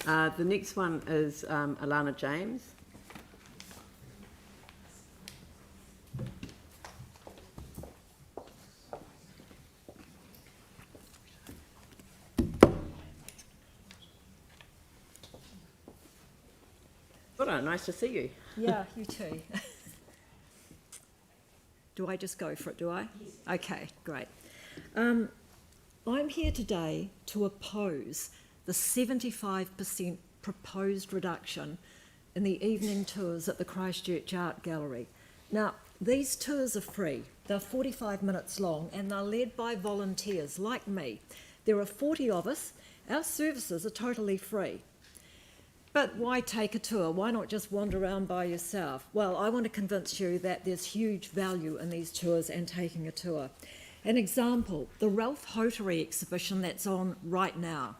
The next one is Allanah James. Well, nice to see you. Yeah, you too. Do I just go for it, do I? Yes. Okay, great. I'm here today to oppose the 75% proposed reduction in the evening tours at the Christchurch Art Gallery. Now, these tours are free. They're 45 minutes long and they're led by volunteers like me. There are 40 of us. Our services are totally free. But why take a tour? Why not just wander around by yourself? Well, I want to convince you that there's huge value in these tours and taking a tour. An example, the Ralph Hotary exhibition that's on right now.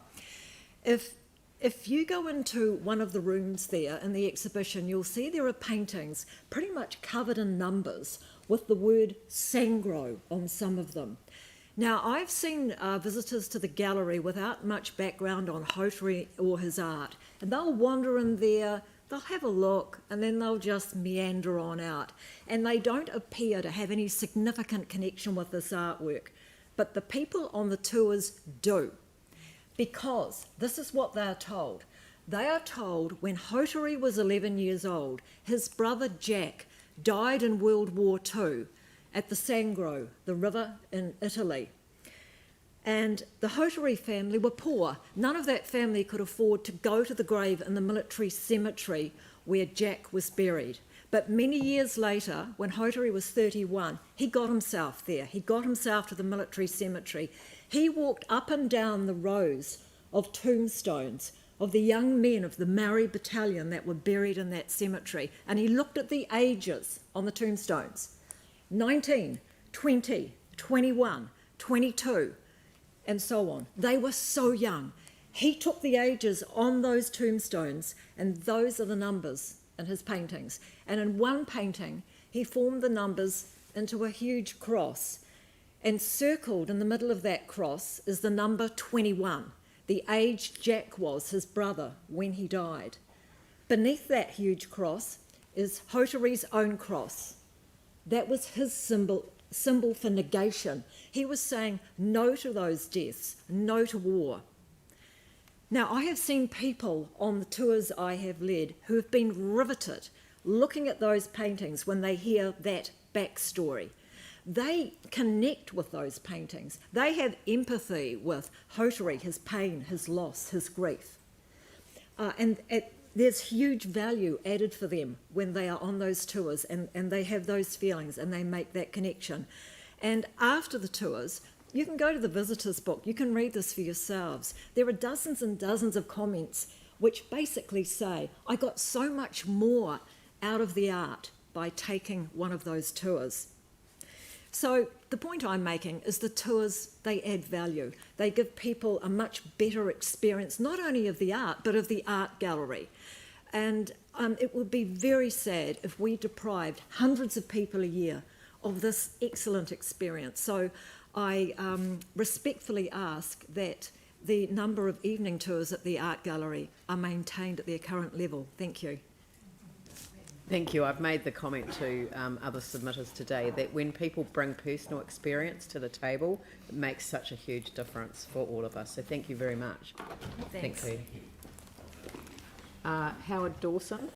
If you go into one of the rooms there in the exhibition, you'll see there are paintings pretty much covered in numbers with the word Sangro on some of them. Now, I've seen visitors to the gallery without much background on Hotary or his art, and they'll wander in there, they'll have a look, and then they'll just meander on out. And they don't appear to have any significant connection with this artwork. But the people on the tours do, because this is what they're told. They are told when Hotary was 11 years old, his brother Jack died in World War II at the Sangro, the river in Italy. And the Hotary family were poor. None of that family could afford to go to the grave in the military cemetery where Jack was buried. But many years later, when Hotary was 31, he got himself there. He got himself to the military cemetery. He walked up and down the rows of tombstones of the young men of the Maori battalion that were buried in that cemetery, and he looked at the ages on the tombstones. 19, 20, 21, 22, and so on. They were so young. He took the ages on those tombstones, and those are the numbers in his paintings. And in one painting, he formed the numbers into a huge cross, and circled in the middle of that cross is the number 21, the age Jack was, his brother, when he died. Beneath that huge cross is Hotary's own cross. That was his symbol for negation. He was saying no to those deaths, no to war. Now, I have seen people on the tours I have led who have been riveted looking at those paintings when they hear that backstory. They connect with those paintings. They have empathy with Hotary, his pain, his loss, his grief. There's huge value added for them when they are on those tours and they have those feelings and they make that connection. And after the tours, you can go to the visitor's book. You can read this for yourselves. There are dozens and dozens of comments which basically say, I got so much more out of the art by taking one of those tours. So the point I'm making is the tours, they add value. They give people a much better experience, not only of the art, but of the art gallery. And it would be very sad if we deprived hundreds of people a year of this excellent experience. So I respectfully ask that the number of evening tours at the art gallery are maintained at their current level. Thank you. Thank you. I've made the comment to other submitters today that when people bring personal experience to the table, it makes such a huge difference for all of us. So thank you very much. Thanks. Thank you. Howard Dawson.